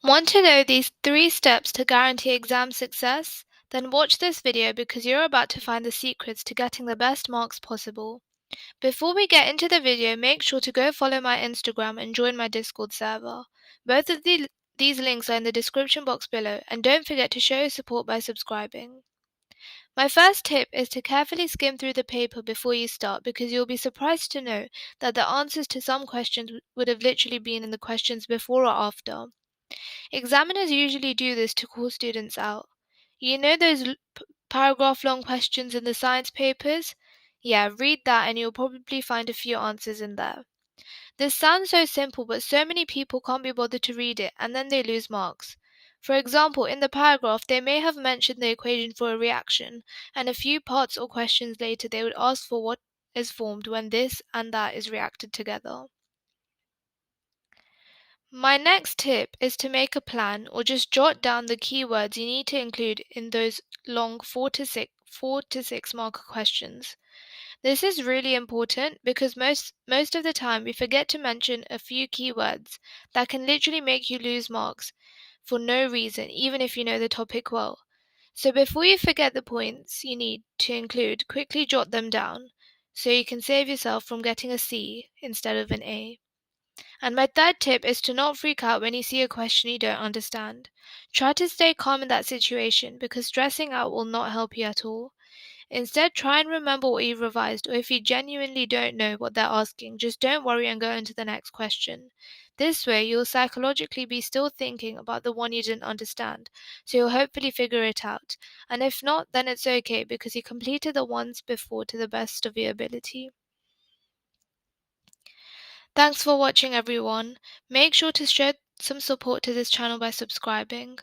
Want to know these 3 steps to guarantee exam success? Then watch this video because you're about to find the secrets to getting the best marks possible. Before we get into the video, make sure to go follow my Instagram and join my Discord server. Both of these links are in the description box below, and don't forget to show your support by subscribing. My first tip is to carefully skim through the paper before you start because you'll be surprised to know that the answers to some questions would have literally been in the questions before or after. Examiners usually do this to call students out. You know those paragraph-long questions in the science papers? Yeah, read that and you'll probably find a few answers in there. This sounds so simple, but so many people can't be bothered to read it and then they lose marks. For example, in the paragraph, they may have mentioned the equation for a reaction, and a few parts or questions later they would ask for what is formed when this and that is reacted together. My next tip is to make a plan or just jot down the keywords you need to include in those long 4 to 6 marker questions. This is really important because most of the time we forget to mention a few keywords that can literally make you lose marks for no reason, even if you know the topic well. So before you forget the points you need to include, quickly jot them down so you can save yourself from getting a C instead of an A. And my third tip is to not freak out when you see a question you don't understand. Try to stay calm in that situation because stressing out will not help you at all. Instead, try and remember what you've revised, or if you genuinely don't know what they're asking, just don't worry and go into the next question. This way, you'll psychologically be still thinking about the one you didn't understand, so you'll hopefully figure it out. And if not, then it's okay because you completed the ones before to the best of your ability. Thanks for watching everyone. Make sure to show some support to this channel by subscribing.